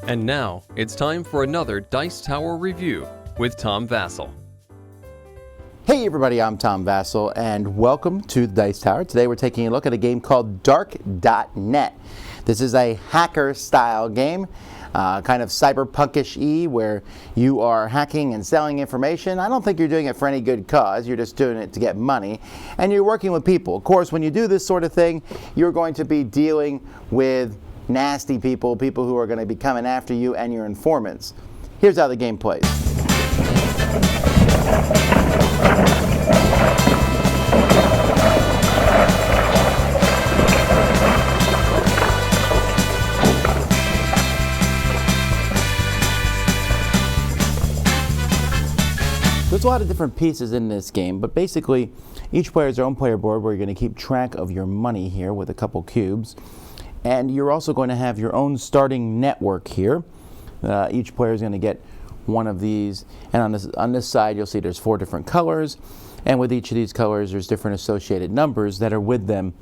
And now, it's time for another Dice Tower review with Tom Vasel. Hey everybody, I'm Tom Vasel and welcome to the Dice Tower. Today we're taking a look at a game called Dark.net. This is a hacker style game, kind of cyberpunkish-y, where you are hacking and selling information. I don't think you're doing it for any good cause, you're just doing it to get money, and you're working with people. Of course, when you do this sort of thing, you're going to be dealing with nasty people, people who are going to be coming after you and your informants. Here's how the game plays. There's a lot of different pieces in this game, but basically each player has their own player board where you're going to keep track of your money here with a couple cubes. And you're also going to have your own starting network here. Each player is going to get one of these, and on this side you'll see there's 4 different colors, and with each of these colors there's different associated numbers that are with them,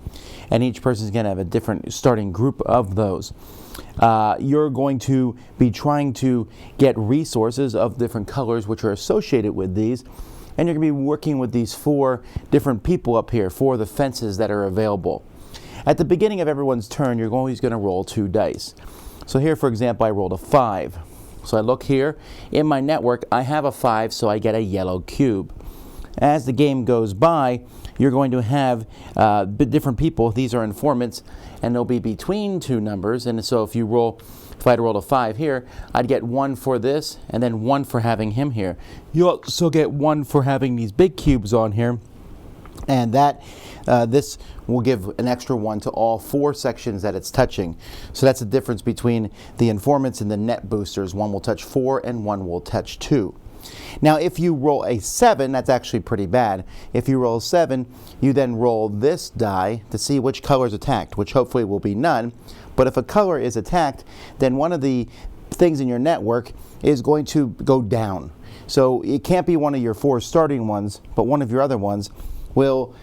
and each person is going to have a different starting group of those. You're going to be trying to get resources of different colors which are associated with these, and you're going to be working with these 4 different people up here, 4 of the fences that are available. At the beginning of everyone's turn, you're always going to roll 2 dice. So here, for example, I rolled a 5. So I look here, in my network, I have a 5, so I get a yellow cube. As the game goes by, you're going to have different people. These are informants, and they'll be between 2 numbers. And so if I had rolled a 5 here, I'd get 1 for this, and then 1 for having him here. You'll also get 1 for having these big cubes on here. And this will give an extra 1 to all 4 sections that it's touching. So that's the difference between the informants and the net boosters. One will touch 4 and one will touch 2. Now if you roll a 7, that's actually pretty bad. If you roll a 7, you then roll this die to see which color is attacked, which hopefully will be none. But if a color is attacked, then one of the things in your network is going to go down. So it can't be one of your 4 starting ones, but one of your other ones will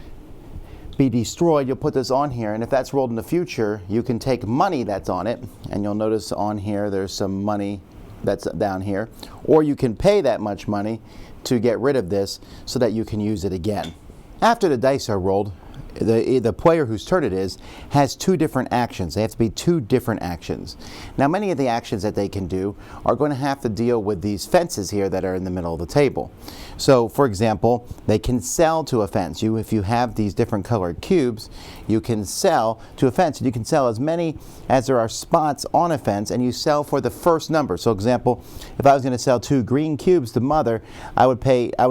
be destroyed. You'll put this on here, and if that's rolled in the future, you can take money that's on it, and you'll notice on here there's some money that's down here, or you can pay that much money to get rid of this so that you can use it again. After the dice are rolled, the player whose turn it is has 2 different actions. They have to be 2 different actions. Now many of the actions that they can do are going to have to deal with these fences here that are in the middle of the table. So for example, they can sell to a fence. If you have these different colored cubes, you can sell to a fence, and you can sell as many as there are spots on a fence, and you sell for the first number. So example, if I was going to sell 2 green cubes to Mother, I would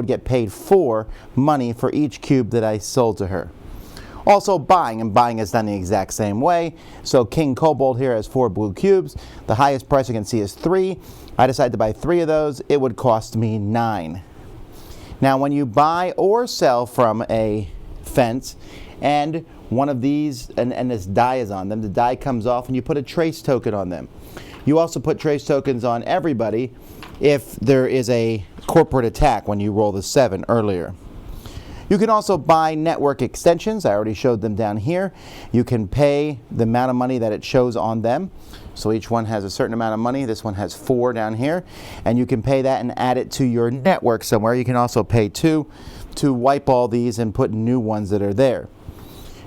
get paid 4 money for each cube that I sold to her. Also buying, and buying is done the exact same way. So King Kobold here has 4 blue cubes. The highest price you can see is 3. I decide to buy 3 of those. It would cost me 9. Now when you buy or sell from a fence, and one of these, and this die is on them, the die comes off and you put a trace token on them. You also put trace tokens on everybody if there is a corporate attack when you roll the 7 earlier. You can also buy network extensions. I already showed them down here. You can pay the amount of money that it shows on them. So each one has a certain amount of money. This one has 4 down here. And you can pay that and add it to your network somewhere. You can also pay 2 to wipe all these and put new ones that are there.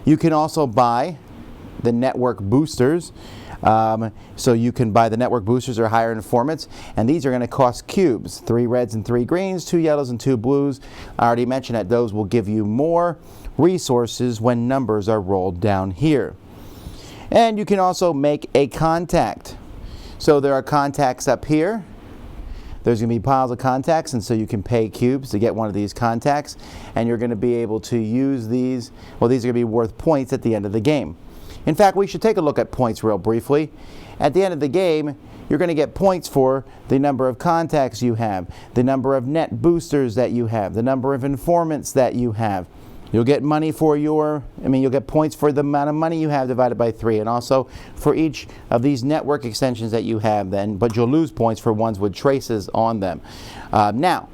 You can also buy the network boosters. So you can buy the network boosters or higher informants, and these are going to cost cubes, 3 reds and 3 greens, 2 yellows and 2 blues. I already mentioned that those will give you more resources when numbers are rolled down here. And you can also make a contact. So there are contacts up here. There's going to be piles of contacts, and so you can pay cubes to get one of these contacts, and you're going to be able to use these. Well, these are going to be worth points at the end of the game. In fact, we should take a look at points real briefly. At the end of the game, you're going to get points for the number of contacts you have, the number of net boosters that you have, the number of informants that you have. You'll get money for you'll get points for the amount of money you have divided by 3, and also for each of these network extensions that you have then, but you'll lose points for ones with traces on them. Now,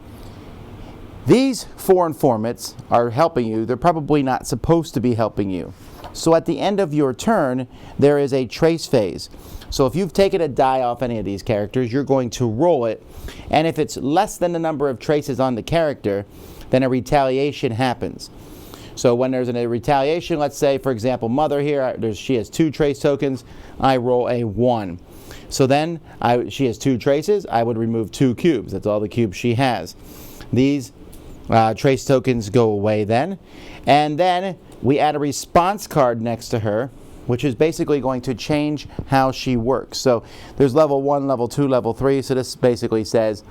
these 4 informants are helping you. They're probably not supposed to be helping you. So at the end of your turn, there is a trace phase. So if you've taken a die off any of these characters, you're going to roll it, and if it's less than the number of traces on the character, then a retaliation happens. So when there's a retaliation, let's say, for example, Mother here, she has 2 trace tokens, I roll a 1. So then she has 2 traces, I would remove 2 cubes. That's all the cubes she has. These trace tokens go away then. And then we add a response card next to her, which is basically going to change how she works. So there's level 1, level 2, level 3. So this basically says,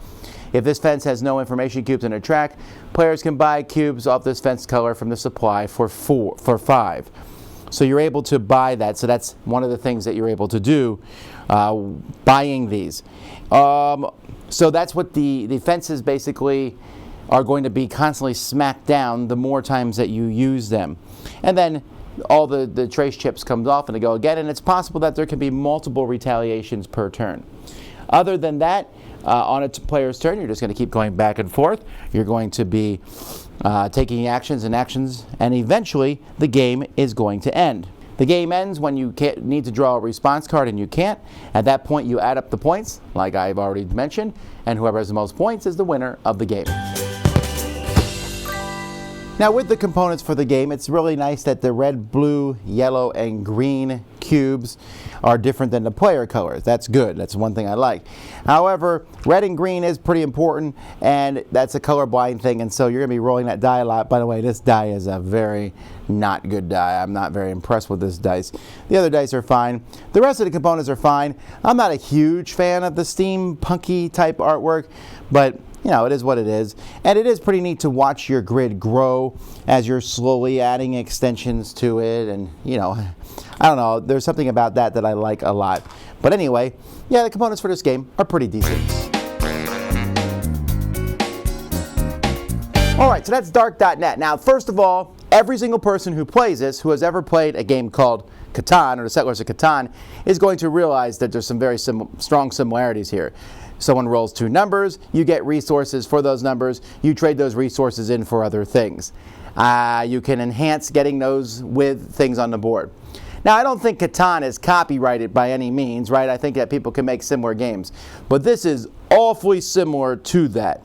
if this fence has no information cubes in a track, players can buy cubes off this fence color from the supply for 5. So you're able to buy that. So that's one of the things that you're able to do, buying these. So that's what the fences basically are going to be constantly smacked down the more times that you use them. And then all the trace chips comes off and they go again, and it's possible that there can be multiple retaliations per turn. Other than that, on a player's turn, you're just going to keep going back and forth. You're going to be taking actions, and eventually the game is going to end. The game ends when you need to draw a response card and you can't. At that point, you add up the points, like I've already mentioned, and whoever has the most points is the winner of the game. Now with the components for the game, it's really nice that the red, blue, yellow, and green cubes are different than the player colors. That's good. That's one thing I like. However, red and green is pretty important, and that's a colorblind thing, and so you're going to be rolling that die a lot. By the way, this die is a very not good die. I'm not very impressed with this dice. The other dice are fine. The rest of the components are fine. I'm not a huge fan of the steampunky type artwork, but you know, it is what it is. And it is pretty neat to watch your grid grow as you're slowly adding extensions to it. And, you know, I don't know, there's something about that I like a lot. But anyway, yeah, the components for this game are pretty decent. All right, so that's dark.net. Now, first of all, every single person who plays this, who has ever played a game called Catan or the Settlers of Catan, is going to realize that there's some very strong similarities here. Someone rolls 2 numbers, you get resources for those numbers, you trade those resources in for other things. You can enhance getting those with things on the board. Now, I don't think Catan is copyrighted by any means, right? I think that people can make similar games. But this is awfully similar to that.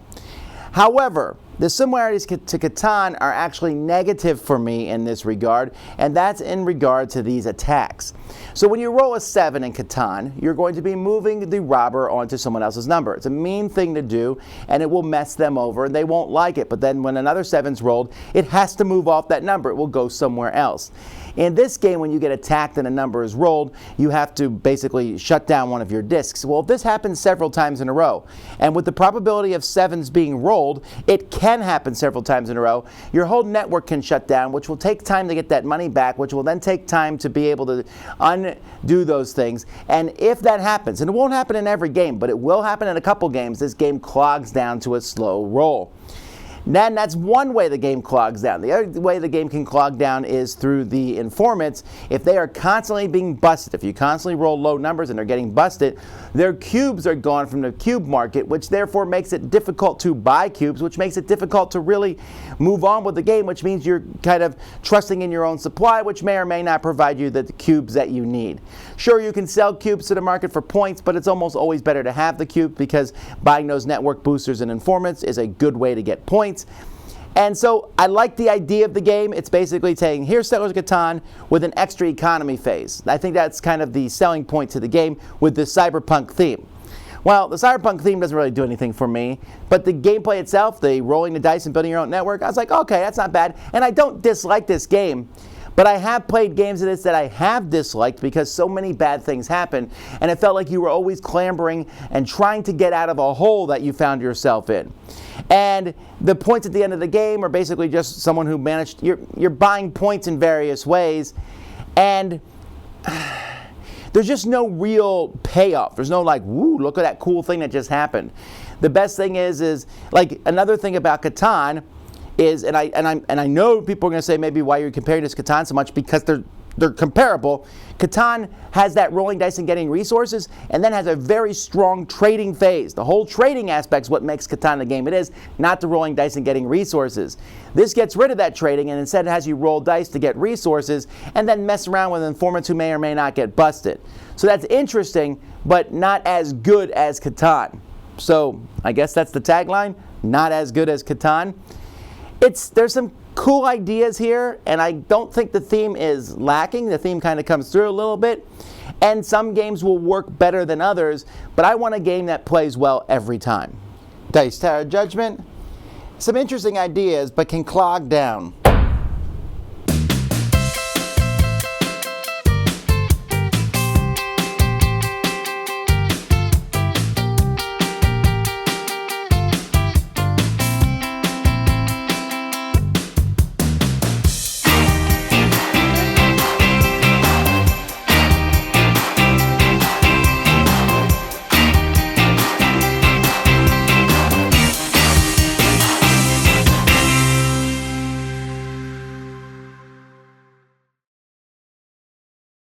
However, the similarities to Catan are actually negative for me in this regard, and that's in regard to these attacks. So when you roll a 7 in Catan, you're going to be moving the robber onto someone else's number. It's a mean thing to do, and it will mess them over, and they won't like it. But then when another 7's rolled, it has to move off that number. It will go somewhere else. In this game, when you get attacked and a number is rolled, you have to basically shut down one of your discs. Well, if this happens several times in a row, and with the probability of 7s being rolled, it can happen several times in a row, your whole network can shut down, which will take time to get that money back, which will then take time to be able to undo those things. And if that happens, and it won't happen in every game, but it will happen in a couple games, this game clogs down to a slow roll. Then that's one way the game clogs down. The other way the game can clog down is through the informants. If they are constantly being busted, if you constantly roll low numbers and they're getting busted, their cubes are gone from the cube market, which therefore makes it difficult to buy cubes, which makes it difficult to really move on with the game, which means you're kind of trusting in your own supply, which may or may not provide you the cubes that you need. Sure, you can sell cubes to the market for points, but it's almost always better to have the cube because buying those network boosters and informants is a good way to get points. And so I like the idea of the game. It's basically saying, here's Settlers of Catan with an extra economy phase. I think that's kind of the selling point to the game with the cyberpunk theme. Well, the cyberpunk theme doesn't really do anything for me, but the gameplay itself, the rolling the dice and building your own network, I was like, okay, that's not bad. And I don't dislike this game, but I have played games of this that I have disliked because so many bad things happen, and it felt like you were always clambering and trying to get out of a hole that you found yourself in. And the points at the end of the game are basically just someone who managed, you're buying points in various ways, and there's just no real payoff. There's no like, woo, look at that cool thing that just happened. The best thing is like another thing about Catan is, and I know people are going to say maybe why you're comparing this to Catan so much, because they're comparable. Catan has that rolling dice and getting resources, and then has a very strong trading phase. The whole trading aspect is what makes Catan the game it is, not the rolling dice and getting resources. This gets rid of that trading, and instead it has you roll dice to get resources, and then mess around with informants who may or may not get busted. So that's interesting, but not as good as Catan. So I guess that's the tagline, not as good as Catan. There's some cool ideas here, and I don't think the theme is lacking. The theme kind of comes through a little bit, and some games will work better than others, but I want a game that plays well every time. Dice Tower Judgment, some interesting ideas, but can clog down.